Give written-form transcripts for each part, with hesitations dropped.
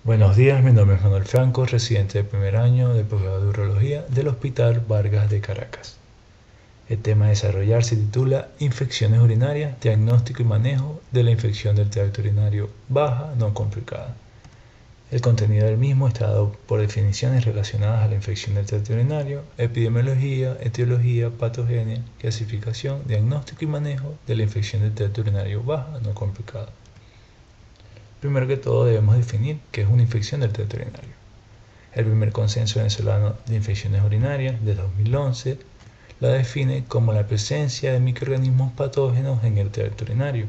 Buenos días, mi nombre es Manuel Franco, residente de primer año de posgrado de urología del Hospital Vargas de Caracas. El tema a desarrollar se titula Infecciones urinarias, diagnóstico y manejo de la infección del tracto urinario baja no complicada. El contenido del mismo está dado por definiciones relacionadas a la infección del tracto urinario, epidemiología, etiología, patogenia, clasificación, diagnóstico y manejo de la infección del tracto urinario baja no complicada. Primero que todo debemos definir qué es una infección del tracto urinario. El primer consenso venezolano de infecciones urinarias de 2011 la define como la presencia de microorganismos patógenos en el tracto urinario.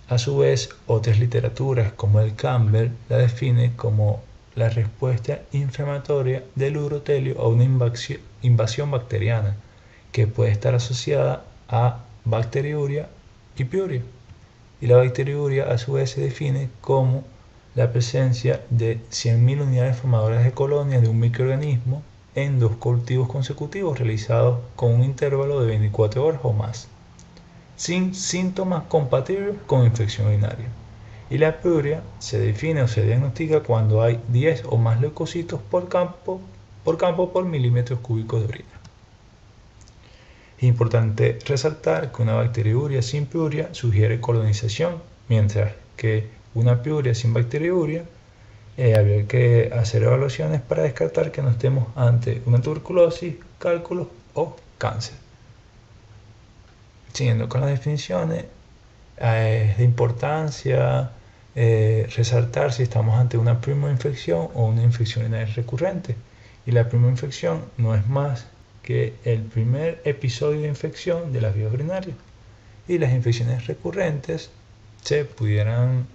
A su vez, otras literaturas como el Campbell la define como la respuesta inflamatoria del urotelio a una invasión bacteriana que puede estar asociada a bacteriuria y piuria. Y la bacteriuria a su vez se define como la presencia de 100.000 unidades formadoras de colonias de un microorganismo en 2 cultivos consecutivos realizados con un intervalo de 24 horas o más, sin síntomas compatibles con infección urinaria. Y la piuria se define o se diagnostica cuando hay 10 o más leucocitos por campo por milímetros cúbicos de orina. Es importante resaltar que una bacteriuria sin piuria sugiere colonización, mientras que una piuria sin bacteriuria habría que hacer evaluaciones para descartar que no estemos ante una tuberculosis, cálculos o cáncer. Siguiendo con las definiciones, es de importancia resaltar si estamos ante una infección o una infección urinaria recurrente. Y la infección no es más que el primer episodio de infección de las vías urinarias. Y las infecciones recurrentes se pudieran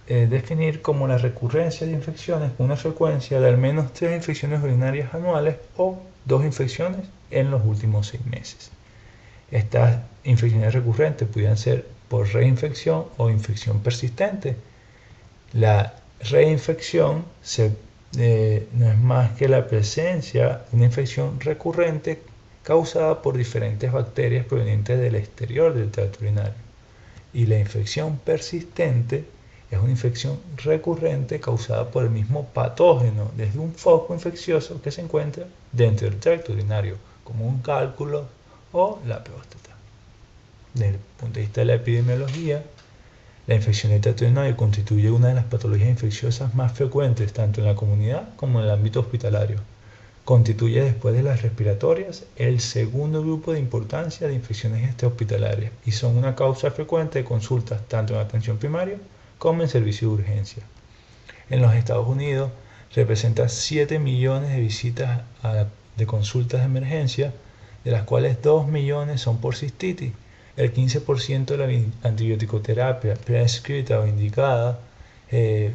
definir como la recurrencia de infecciones con una frecuencia de al menos 3 infecciones urinarias anuales o 2 infecciones en los últimos 6 meses. Estas infecciones recurrentes pudieran ser por reinfección o infección persistente. La reinfección no es más que la presencia de una infección recurrente causada por diferentes bacterias provenientes del exterior del tracto urinario. Y la infección persistente es una infección recurrente causada por el mismo patógeno desde un foco infeccioso que se encuentra dentro del tracto urinario, como un cálculo o la próstata. Desde el punto de vista de la epidemiología, la infección del tracto urinario constituye una de las patologías infecciosas más frecuentes tanto en la comunidad como en el ámbito hospitalario. Constituye, después de las respiratorias, el segundo grupo de importancia de infecciones extrahospitalarias y son una causa frecuente de consultas tanto en atención primaria como en servicio de urgencia. En los Estados Unidos representa 7 millones de visitas de consultas de emergencia, de las cuales 2 millones son por cistitis. El 15% de la antibiótico-terapia prescrita o indicada se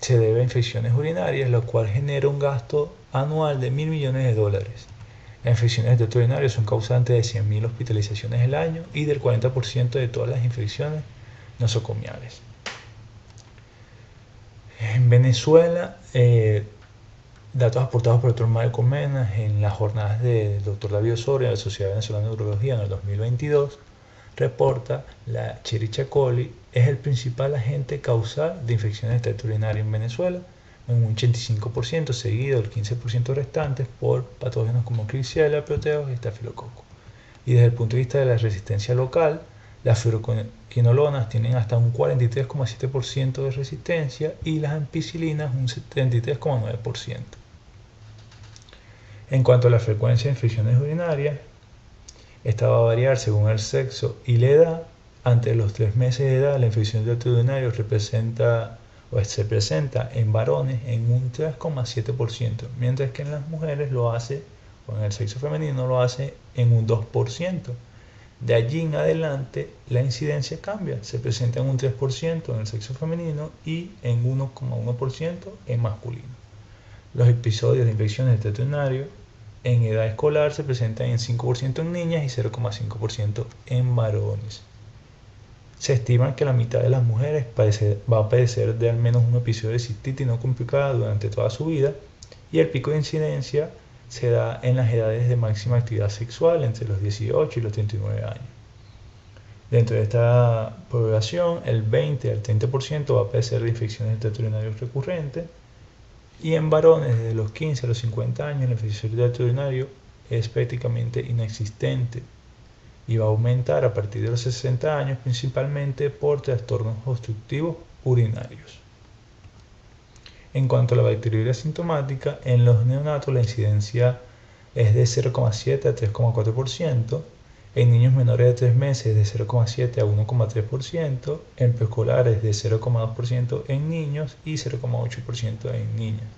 debe a infecciones urinarias, lo cual genera un gasto anual de $1.000 millones. Las infecciones del tracto urinario son causantes de 100.000 hospitalizaciones al año y del 40% de todas las infecciones nosocomiales. En Venezuela, datos aportados por el Dr. Marco Menas en las jornadas del Dr. David Osorio de la Sociedad Venezolana de Urología en el 2022, reporta la Escherichia coli es el principal agente causal de infecciones del tracto urinario en Venezuela, en un 85%, seguido del 15% restantes por patógenos como Klebsiella, Proteus y Estafilococcus. Y desde el punto de vista de la resistencia local, las fluoroquinolonas tienen hasta un 43,7% de resistencia y las ampicilinas un 73,9%. En cuanto a la frecuencia de infecciones urinarias, esta va a variar según el sexo y la edad. Antes de los 3 meses de edad, la infección del tracto urinario se presenta en varones en un 3,7%, mientras que en las mujeres lo hace, o en el sexo femenino lo hace en un 2%. De allí en adelante la incidencia cambia, se presenta en un 3% en el sexo femenino y en 1,1% en masculino. Los episodios de infecciones del tracto urinario en edad escolar se presentan en 5% en niñas y 0,5% en varones. Se estima que la mitad de las mujeres va a padecer de al menos un episodio de cistitis no complicada durante toda su vida y el pico de incidencia se da en las edades de máxima actividad sexual entre los 18 y los 39 años. Dentro de esta población, el 20 al 30% va a padecer de infecciones del tracto urinario recurrentes, y en varones desde los 15 a los 50 años la infección del tracto urinario es prácticamente inexistente y va a aumentar a partir de los 60 años principalmente por trastornos obstructivos urinarios. En cuanto a la bacteriuria asintomática, en los neonatos la incidencia es de 0,7 a 3,4%, en niños menores de 3 meses de 0,7 a 1,3%, en preescolares de 0,2% en niños y 0,8% en niñas.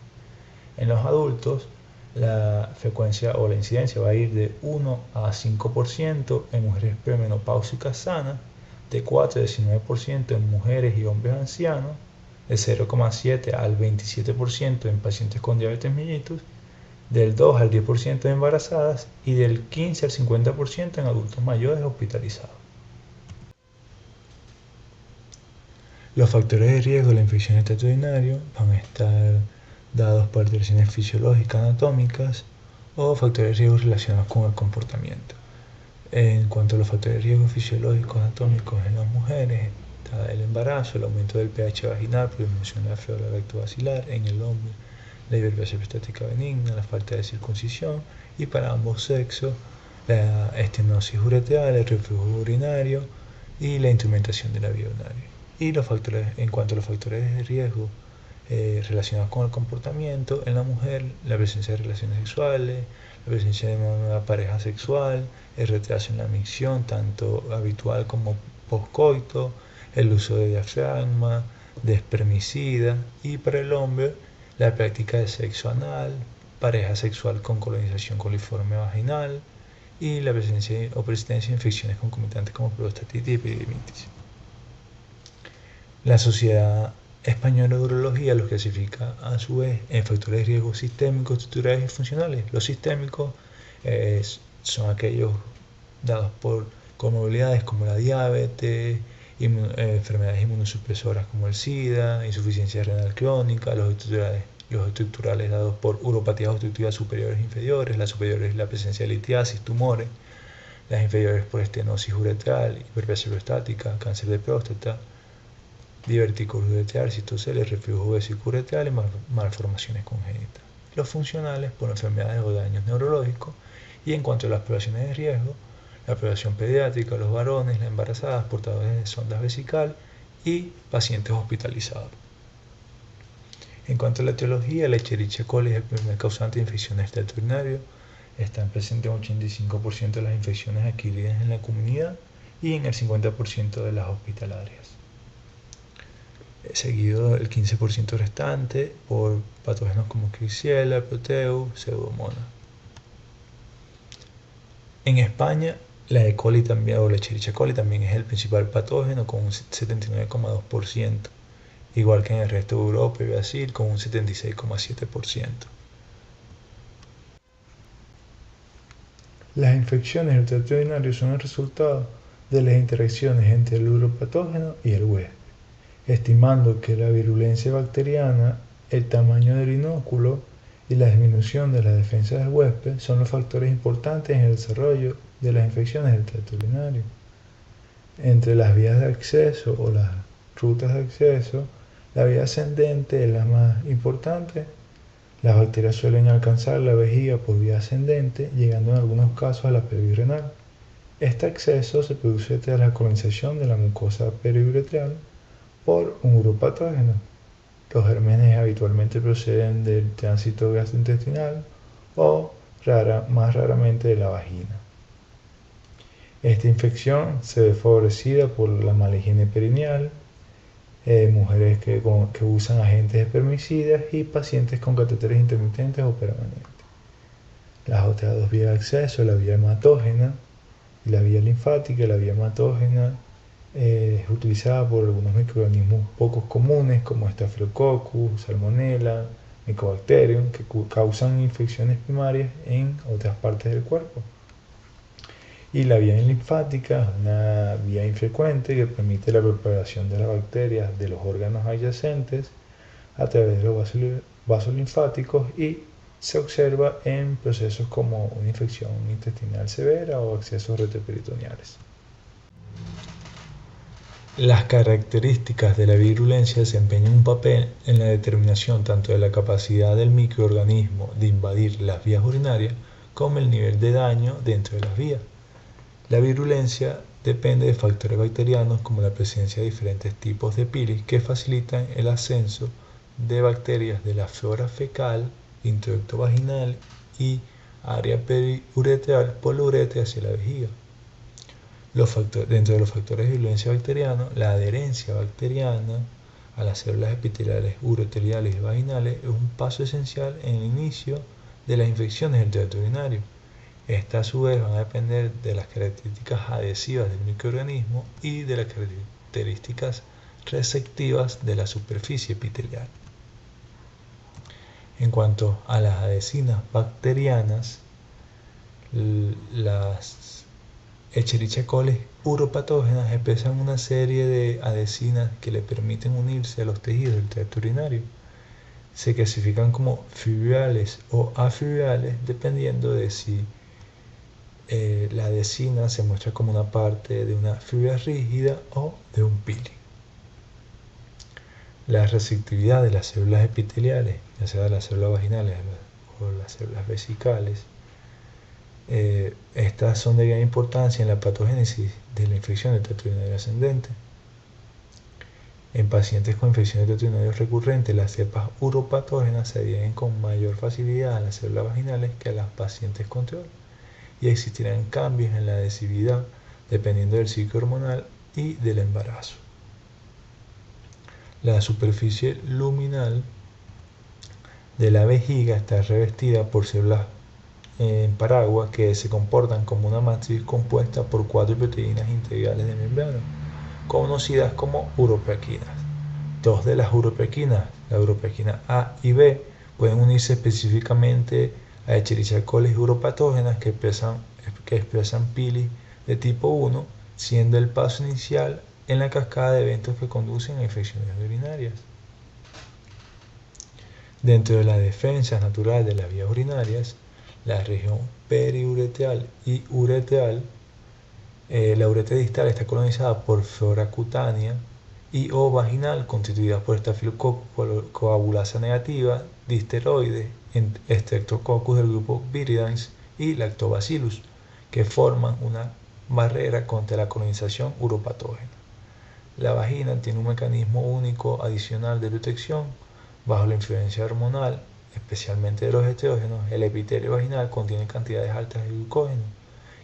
En los adultos, la frecuencia o la incidencia va a ir de 1 a 5% en mujeres premenopáusicas sanas, de 4 a 19% en mujeres y hombres ancianos, de 0,7 al 27% en pacientes con diabetes mellitus, del 2 al 10% en embarazadas y del 15 al 50% en adultos mayores hospitalizados. Los factores de riesgo de la infección del tracto urinario van a estar dados por alteraciones fisiológicas anatómicas o factores de riesgo relacionados con el comportamiento. En cuanto a los factores de riesgo fisiológicos anatómicos en las mujeres, está el embarazo, el aumento del pH vaginal por disminución de la flora rectovasilar; en el hombre, la hiperplasia prostática benigna, la falta de circuncisión; y para ambos sexos, la estenosis ureteral, el reflujo urinario y la instrumentación de la vía urinaria. Y en cuanto a los factores de riesgo relacionados con el comportamiento, en la mujer, la presencia de relaciones sexuales, la presencia de una pareja sexual, el retraso en la micción, tanto habitual como poscoito, el uso de diafragma, de espermicida; y para el hombre, la práctica de sexo anal, pareja sexual con colonización coliforme vaginal y la presencia o persistencia de infecciones concomitantes como prostatitis y epididimitis. La Sociedad Española de Urología los clasifica a su vez en factores de riesgo sistémicos, estructurales y funcionales. Los sistémicos son aquellos dados por comorbilidades como la diabetes, enfermedades inmunosupresoras como el SIDA, insuficiencia renal crónica; los estructurales dados por uropatías obstructivas superiores e inferiores; las superiores la presencia de litiasis, tumores; las inferiores por estenosis uretral, hiperplasia prostática, cáncer de próstata, diverticulosis uretral, cistocele, reflujo vesículo-uretral y malformaciones congénitas. Los funcionales por enfermedades o daños neurológicos. Y en cuanto a las poblaciones de riesgo, la población pediátrica, los varones, las embarazadas, portadores de sondas vesical y pacientes hospitalizados. En cuanto a la etiología, la Escherichia coli es el primer causante de infecciones del tracto urinario. Están presentes en 85% de las infecciones adquiridas en la comunidad y en el 50% de las hospitalarias. Seguido el 15% restante por patógenos como Klebsiella, Proteus, Pseudomonas. En España, la E. coli también, o la Escherichia coli también es el principal patógeno con un 79,2%, igual que en el resto de Europa y Brasil con un 76,7%. Las infecciones del tracto urinario son el resultado de las interacciones entre el uropatógeno y el huésped, estimando que la virulencia bacteriana, el tamaño del inóculo y la disminución de la defensa del huésped son los factores importantes en el desarrollo de las infecciones del tracto urinario. Entre las vías de acceso o las rutas de acceso, la vía ascendente es la más importante. Las bacterias suelen alcanzar la vejiga por vía ascendente, llegando en algunos casos a la pelvis renal. Este acceso se produce tras la colonización de la mucosa periuretral por un uropatógeno. Los gérmenes habitualmente proceden del tránsito gastrointestinal o más raramente de la vagina. Esta infección se ve favorecida por la mala higiene perineal, mujeres que usan agentes espermicidas y pacientes con catéteres intermitentes o permanentes. Las otras dos vías de acceso, la vía hematógena y la vía linfática. La vía hematógena es utilizada por algunos microorganismos poco comunes como Staphylococcus, Salmonella, Mycobacterium, que causan infecciones primarias en otras partes del cuerpo. Y la vía linfática es una vía infrecuente que permite la propagación de las bacterias de los órganos adyacentes a través de los vasos linfáticos y se observa en procesos como una infección intestinal severa o accesos retroperitoneales. Las características de la virulencia desempeñan un papel en la determinación tanto de la capacidad del microorganismo de invadir las vías urinarias como el nivel de daño dentro de las vías. La virulencia depende de factores bacterianos como la presencia de diferentes tipos de pili que facilitan el ascenso de bacterias de la flora fecal, introducto vaginal y área periuretral por la uretra hacia la vejiga. Dentro de los factores de virulencia bacteriana, la adherencia bacteriana a las células epiteliales uroteriales y vaginales es un paso esencial en el inicio de las infecciones del tracto urinario. Estas a su vez van a depender de las características adhesivas del microorganismo y de las características receptivas de la superficie epitelial. En cuanto a las adhesinas bacterianas, las Escherichia coli uropatógenas expresan una serie de adhesinas que le permiten unirse a los tejidos del tracto urinario. Se clasifican como fibrales o afibrales dependiendo de si la adhesina se muestra como una parte de una fibra rígida o de un pili. La receptividad de las células epiteliales, ya sea de las células vaginales o las células vesicales, estas son de gran importancia en la patogénesis de la infección del tracto urinario ascendente. En pacientes con infecciones del tracto urinario recurrentes, las cepas uropatógenas se adhieren con mayor facilidad a las células vaginales que a las pacientes control, y existirán cambios en la adhesividad dependiendo del ciclo hormonal y del embarazo. La superficie luminal de la vejiga está revestida por células en paraguas que se comportan como una matriz compuesta por 4 proteínas integrales de membrana, conocidas como uropequinas. Dos de las uropequinas, la uropequina A y B, pueden unirse específicamente a Escherichia coli uropatógenas que expresan pili de tipo 1, siendo el paso inicial en la cascada de eventos que conducen a infecciones urinarias. Dentro de la defensa natural de las vías urinarias, la región periuretral y uretral, la uretra distal está colonizada por flora cutánea y o vaginal constituida por Staphylococcus coagulasa negativa, disteroides, Streptococcus del grupo Viridans y Lactobacillus, que forman una barrera contra la colonización uropatógena. La vagina tiene un mecanismo único adicional de protección. Bajo la influencia hormonal, especialmente de los estrógenos, el epitelio vaginal contiene cantidades altas de glucógeno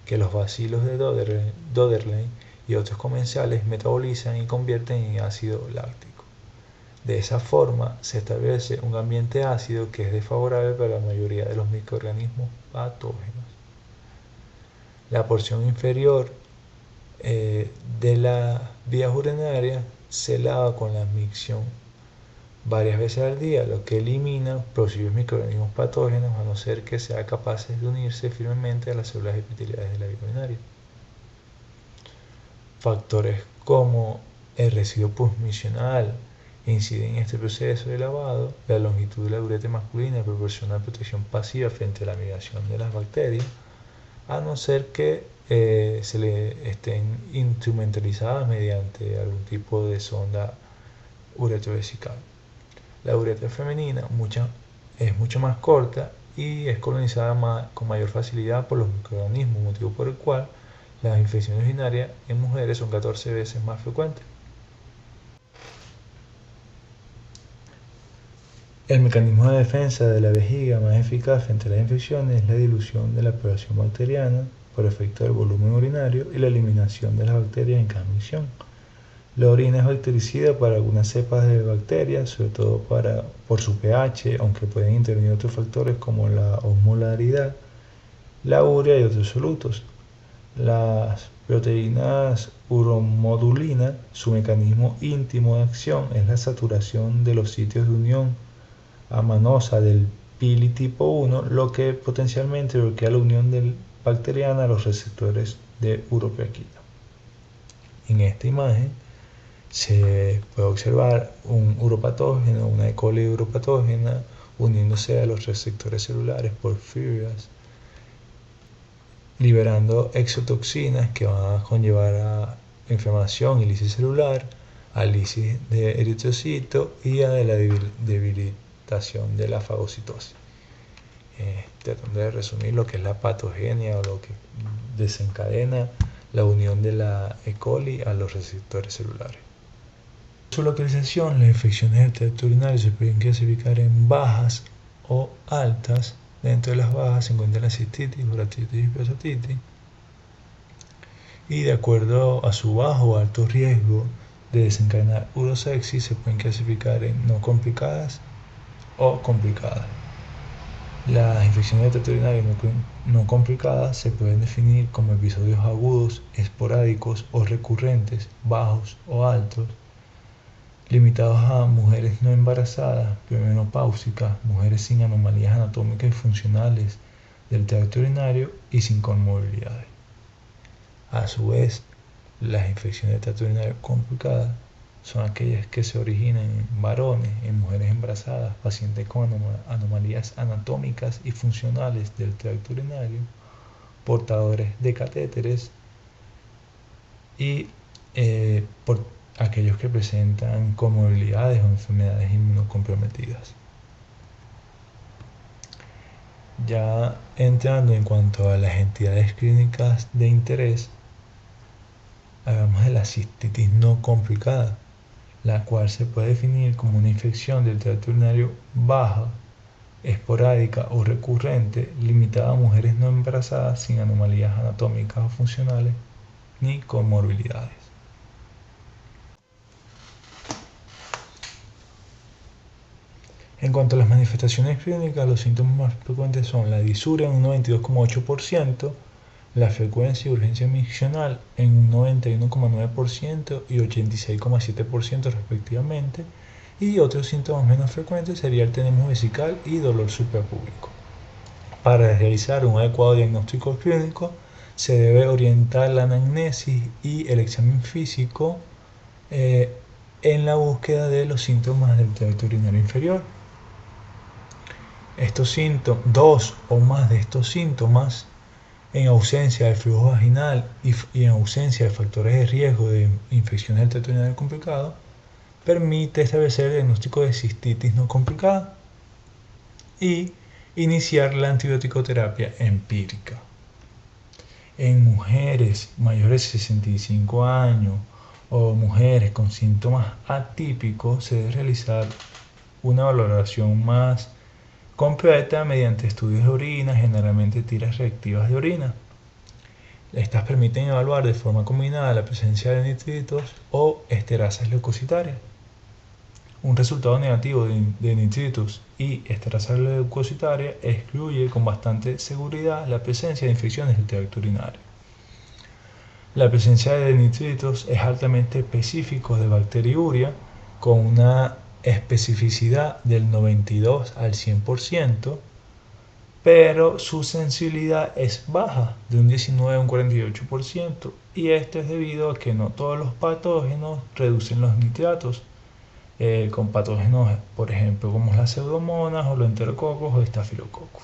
que los bacilos de Döderlein y otros comensales metabolizan y convierten en ácido láctico. De esa forma se establece un ambiente ácido que es desfavorable para la mayoría de los microorganismos patógenos. La porción inferior de la vía urinaria se lava con la micción varias veces al día, lo que elimina posibles microorganismos patógenos a no ser que sean capaces de unirse firmemente a las células epiteliales de la vía urinaria. Factores como el residuo postmisional inciden en este proceso de lavado. La longitud de la uretra masculina proporciona protección pasiva frente a la migración de las bacterias, a no ser que se le estén instrumentalizadas mediante algún tipo de sonda uretrovesical. La uretra femenina es mucho más corta y es colonizada con mayor facilidad por los microorganismos, motivo por el cual las infecciones urinarias en mujeres son 14 veces más frecuentes. El mecanismo de defensa de la vejiga más eficaz frente a las infecciones es la dilución de la población bacteriana por efecto del volumen urinario y la eliminación de las bacterias en cada micción. La orina es bactericida para algunas cepas de bacterias, sobre todo por su pH, aunque pueden intervenir otros factores como la osmolaridad, la urea y otros solutos. Las proteínas uromodulina, su mecanismo íntimo de acción es la saturación de los sitios de unión amanosa del pili tipo 1, lo que potencialmente bloquea la unión bacteriana a los receptores de uropequina. En esta imagen se puede observar un uropatógeno, una E. coli uropatógena, uniéndose a los receptores celulares por fibras, liberando exotoxinas que van a conllevar a inflamación y lisis celular, a lisis de eritrocito y a la debilitación de la fagocitosis. Tratando de resumir lo que es la patogenia o lo que desencadena la unión de la E. coli a los receptores celulares. Su localización, las infecciones del tracto urinario se pueden clasificar en bajas o altas. Dentro de las bajas se encuentran la cistitis, uratitis y episoditis. Y de acuerdo a su bajo o alto riesgo de desencadenar urosexis, se pueden clasificar en no complicadas o complicadas. Las infecciones del tracto urinario no complicadas se pueden definir como episodios agudos, esporádicos o recurrentes, bajos o altos, limitados a mujeres no embarazadas, premenopáusicas, mujeres sin anomalías anatómicas y funcionales del tracto urinario y sin comorbilidades. A su vez, las infecciones del tracto urinario complicadas son aquellas que se originan en varones, en mujeres embarazadas, pacientes con anomalías anatómicas y funcionales del tracto urinario, portadores de catéteres y por aquellos que presentan comorbilidades o enfermedades inmunocomprometidas. Ya entrando en cuanto a las entidades clínicas de interés, hablamos de la cistitis no complicada, la cual se puede definir como una infección del tracto urinario baja, esporádica o recurrente, limitada a mujeres no embarazadas sin anomalías anatómicas o funcionales ni comorbilidades. En cuanto a las manifestaciones clínicas, los síntomas más frecuentes son la disuria en un 92,8%, la frecuencia y urgencia miccional en un 91,9% y 86,7% respectivamente, y otros síntomas menos frecuentes sería el tenesmo vesical y dolor suprapúbico. Para realizar un adecuado diagnóstico clínico se debe orientar la anamnesis y el examen físico en la búsqueda de los síntomas del tracto urinario inferior. Dos o más de estos síntomas, en ausencia del flujo vaginal y en ausencia de factores de riesgo de infecciones del tracto urinario complicado, permite establecer el diagnóstico de cistitis no complicada y iniciar la antibiótico-terapia empírica. En mujeres mayores de 65 años o mujeres con síntomas atípicos se debe realizar una valoración más completa mediante estudios de orina, generalmente tiras reactivas de orina. Estas permiten evaluar de forma combinada la presencia de nitritos o esterasas leucocitarias. Un resultado negativo de nitritos y esterasa leucocitaria excluye con bastante seguridad la presencia de infecciones del tracto urinario. La presencia de nitritos es altamente específico de bacteriuria con una especificidad del 92 al 100%, pero su sensibilidad es baja, de un 19 a un 48%, y esto es debido a que no todos los patógenos reducen los nitratos, con patógenos, por ejemplo, como las pseudomonas o los enterococos o estafilococos.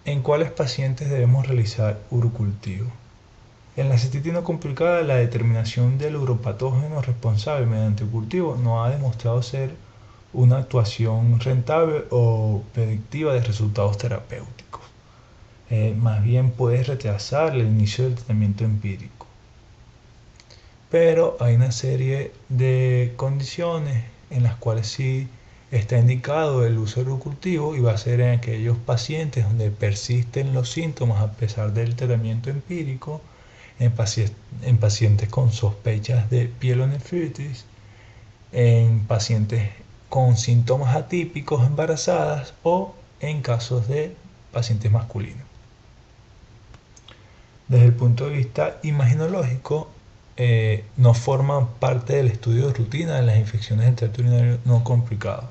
¿En cuáles pacientes debemos realizar urocultivo? En la cistitis no complicada, la determinación del uropatógeno responsable mediante cultivo no ha demostrado ser una actuación rentable o predictiva de resultados terapéuticos. Más bien puede retrasar el inicio del tratamiento empírico. Pero hay una serie de condiciones en las cuales sí está indicado el uso del urocultivo, y va a ser en aquellos pacientes donde persisten los síntomas a pesar del tratamiento empírico, en pacientes con sospechas de pielonefritis, en pacientes con síntomas atípicos embarazadas o en casos de pacientes masculinos. Desde el punto de vista imaginológico, no forman parte del estudio de rutina de las infecciones del tracto urinario no complicado.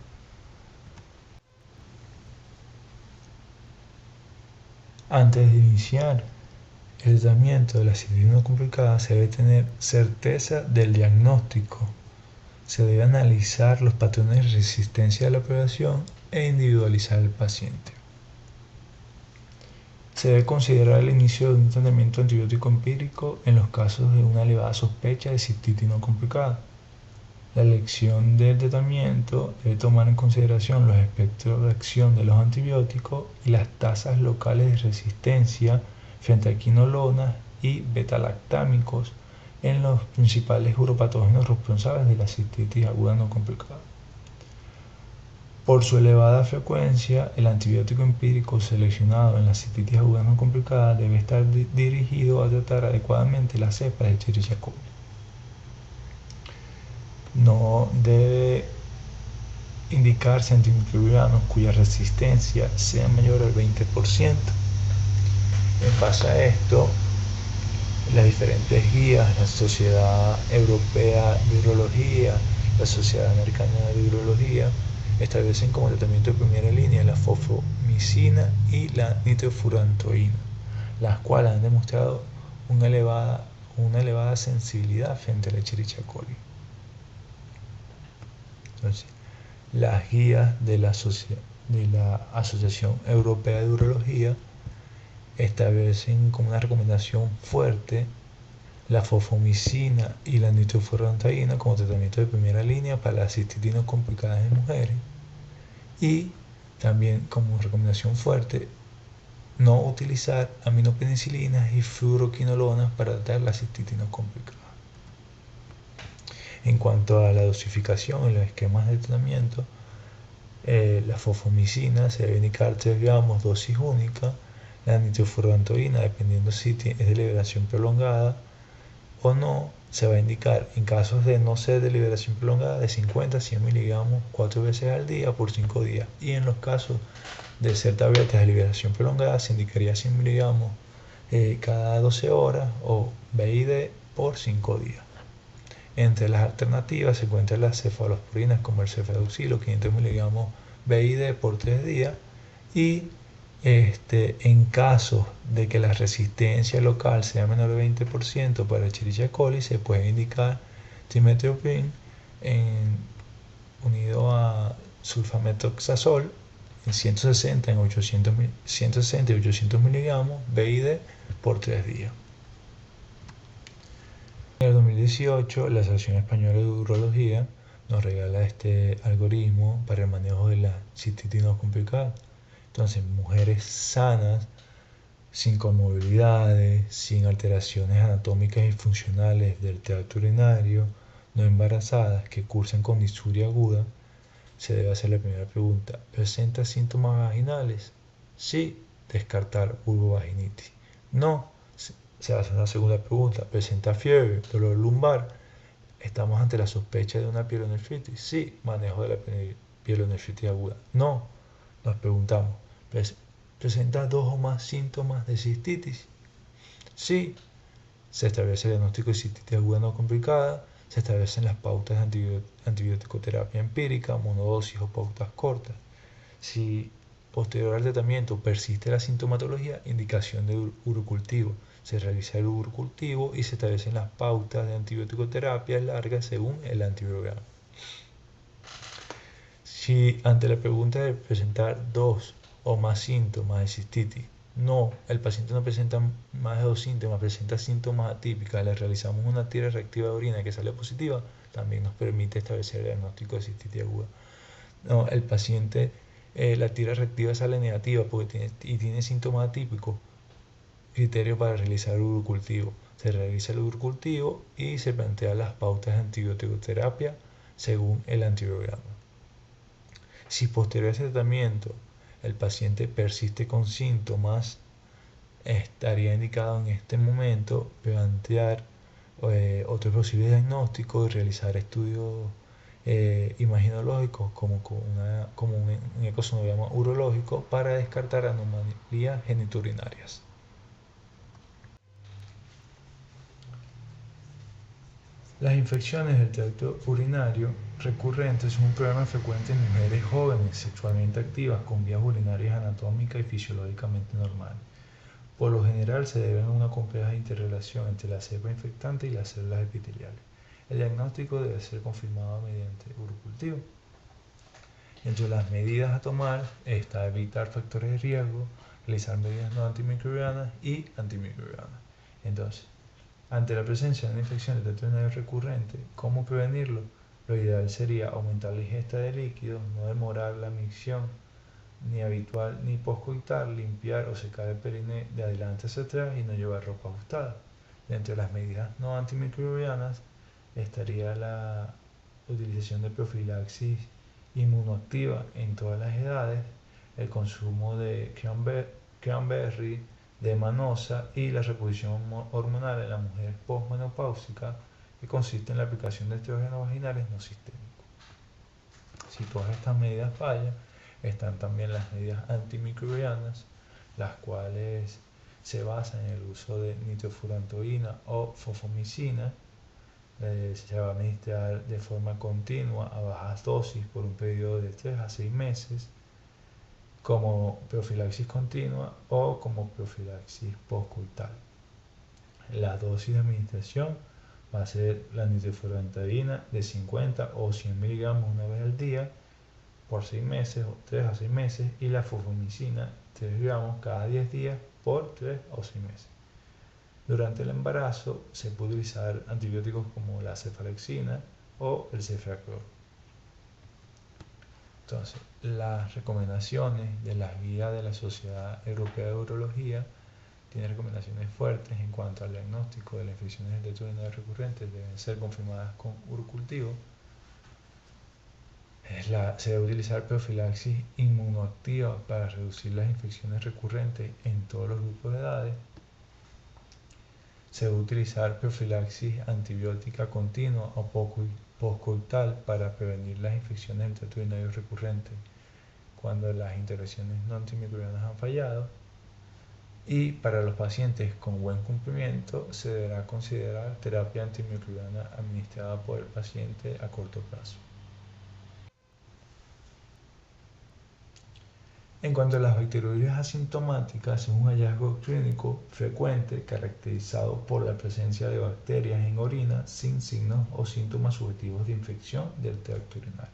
Antes de iniciar el tratamiento de la cistitis no complicada se debe tener certeza del diagnóstico. Se debe analizar los patrones de resistencia a la operación e individualizar el paciente. Se debe considerar el inicio de un tratamiento antibiótico empírico en los casos de una elevada sospecha de cistitis no complicada. La elección del tratamiento debe tomar en consideración los espectros de acción de los antibióticos y las tasas locales de resistencia frente a quinolonas y betalactámicos en los principales uropatógenos responsables de la cistitis aguda no complicada. Por su elevada frecuencia, el antibiótico empírico seleccionado en la cistitis aguda no complicada debe estar dirigido a tratar adecuadamente las cepas de Escherichia coli. No debe indicarse antimicrobianos cuya resistencia sea mayor al 20%. En base a esto, las diferentes guías, la Sociedad Europea de Urología, la Sociedad Americana de Urología, establecen como tratamiento de primera línea la fosfomicina y la nitrofurantoína, las cuales han demostrado una elevada sensibilidad frente a la Escherichia coli. Entonces, las guías de la Asociación Europea de Urología establecen como una recomendación fuerte la fosfomicina y la nitrofurantoína como tratamiento de primera línea para las cistitis no complicadas en mujeres, y también como recomendación fuerte no utilizar aminopenicilinas y fluoroquinolonas para tratar la cistitis no complicada. En cuanto a la dosificación y los esquemas de tratamiento, la fosfomicina se debe indicar 3 gramos dosis única, la nitrofurantoína, dependiendo si es de liberación prolongada o no, se va a indicar en casos de no ser de liberación prolongada de 50 a 100 miligramos 4 veces al día por 5 días, y en los casos de ser tabletas de liberación prolongada se indicaría 100 miligramos cada 12 horas o BID por 5 días. Entre las alternativas se encuentran las cefalosporinas como el cefadroxil, 500 miligramos BID por 3 días, y en casos de que la resistencia local sea menor del 20% para el Escherichia coli, se puede indicar trimethoprim unido a sulfametoxazol en 160 y 800 miligramos BID por 3 días. En el 2018, la Asociación Española de Urología nos regala este algoritmo para el manejo de la cistitis no complicada. Entonces, mujeres sanas, sin comorbilidades, sin alteraciones anatómicas y funcionales del tracto urinario, no embarazadas, que cursan con disuria aguda, se debe hacer la primera pregunta: ¿presenta síntomas vaginales? Sí, descartar vulvovaginitis. No, se hace una segunda pregunta: ¿presenta fiebre, dolor lumbar? ¿Estamos ante la sospecha de una pielonefritis? Sí, manejo de la pielonefritis aguda. No, nos preguntamos: ¿presenta 2 o más síntomas de cistitis? Sí, se establece el diagnóstico de cistitis aguda no complicada, se establecen las pautas de antibiótico-terapia empírica, monodosis o pautas cortas. Si posterior al tratamiento persiste la sintomatología, indicación de urocultivo. Se realiza el urocultivo y se establecen las pautas de antibiótico-terapia largas según el antibiograma. Si ante la pregunta de presentar 2 o más síntomas de cistitis, no, el paciente no presenta más de 2 síntomas, presenta síntomas atípicos, le realizamos una tira reactiva de orina que sale positiva, también nos permite establecer el diagnóstico de cistitis aguda. No, el paciente, la tira reactiva sale negativa porque tiene síntomas atípicos, criterio para realizar el urocultivo. Se realiza el urocultivo y se plantean las pautas de antibiótico-terapia según el antibiograma. Si posterior a ese tratamiento el paciente persiste con síntomas, estaría indicado en este momento plantear otros posibles diagnósticos y realizar estudios imaginológicos como un ecosonograma urológico para descartar anomalías genitourinarias. Las infecciones del tracto urinario recurrentes son un problema frecuente en mujeres jóvenes sexualmente activas con vías urinarias anatómicas y fisiológicamente normales. Por lo general se debe a una compleja interrelación entre la cepa infectante y las células epiteliales. El diagnóstico debe ser confirmado mediante urocultivo. Entre las medidas a tomar está evitar factores de riesgo, realizar medidas no antimicrobianas y antimicrobianas. Entonces, ante la presencia de una infección de tracto urinario recurrente, ¿cómo prevenirlo? Lo ideal sería aumentar la ingesta de líquidos, no demorar la micción ni habitual ni postcoital, limpiar o secar el periné de adelante hacia atrás y no llevar ropa ajustada. Dentro de las medidas no antimicrobianas estaría la utilización de profilaxis inmunoactiva en todas las edades, el consumo de cranberry, de manosa y la reposición hormonal en la mujer postmenopáusica, que consiste en la aplicación de estrógenos vaginales no sistémicos. Si todas estas medidas fallan, están también las medidas antimicrobianas, las cuales se basan en el uso de nitrofurantoína o fofomicina. Se va a administrar de forma continua a bajas dosis por un periodo de 3 a 6 meses como profilaxis continua o como profilaxis postcoital. La dosis de administración va a ser la nitrofurantoína de 50 o 100 miligramos una vez al día por 6 meses o 3 a 6 meses y la fofomicina 3 gramos cada 10 días por 3 o 6 meses. Durante el embarazo se puede utilizar antibióticos como la cefalexina o el cefaclor. Entonces, las recomendaciones de la guía de la Sociedad Europea de Urología tienen recomendaciones fuertes en cuanto al diagnóstico de las infecciones del tracto urinario recurrentes, deben ser confirmadas con urocultivo. Se debe utilizar profilaxis inmunoactiva para reducir las infecciones recurrentes en todos los grupos de edades. Se debe utilizar profilaxis antibiótica continua o postcoital para prevenir las infecciones del tracto urinario recurrente cuando las intervenciones no antimicrobianas han fallado. Y para los pacientes con buen cumplimiento se deberá considerar terapia antimicrobiana administrada por el paciente a corto plazo. En cuanto a las bacteriurias asintomáticas, es un hallazgo clínico frecuente caracterizado por la presencia de bacterias en orina sin signos o síntomas subjetivos de infección del tracto urinario.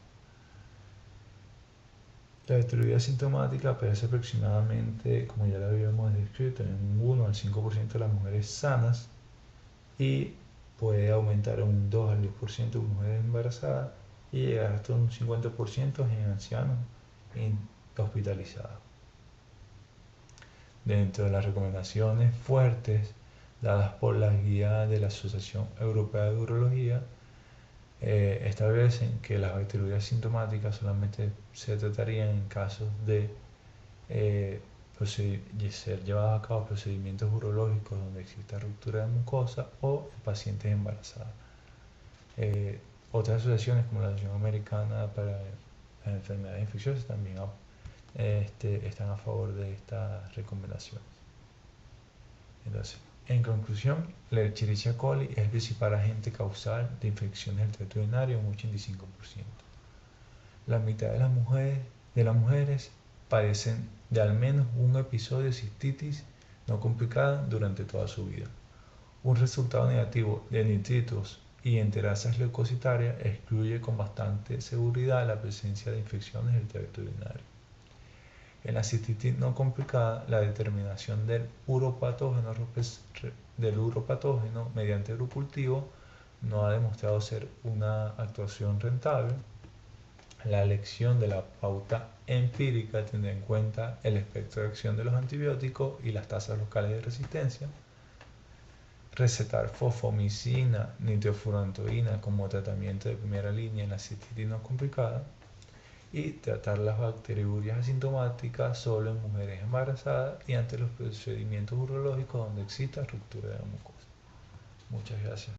La bacteriuria asintomática aparece aproximadamente, como ya lo habíamos descrito, en un 1 al 5% de las mujeres sanas y puede aumentar un 2 al 10% en mujeres embarazadas y llegar hasta un 50% en ancianos hospitalizados. Dentro de las recomendaciones fuertes dadas por la guía de la Asociación Europea de Urología, establecen que las bacteriurias sintomáticas solamente se tratarían en casos de ser llevados a cabo procedimientos urológicos donde exista ruptura de mucosa o en pacientes embarazadas. Otras asociaciones como la Asociación Americana para las Enfermedades Infecciosas también están a favor de estas recomendaciones. Entonces, en conclusión, la Escherichia coli es el principal agente causal de infecciones del tracto urinario, un 85%. La mitad de las mujeres padecen de al menos un episodio de cistitis no complicada durante toda su vida. Un resultado negativo de nitritos y enterasas leucocitarias excluye con bastante seguridad la presencia de infecciones del tracto urinario. En la cistitis no complicada, la determinación del uropatógeno mediante urocultivo no ha demostrado ser una actuación rentable. La elección de la pauta empírica tendrá en cuenta el espectro de acción de los antibióticos y las tasas locales de resistencia. Recetar fofomicina, nitrofurantoína como tratamiento de primera línea en la cistitis no complicada y tratar las bacteriurias asintomáticas solo en mujeres embarazadas y ante los procedimientos urológicos donde exista ruptura de la mucosa. Muchas gracias.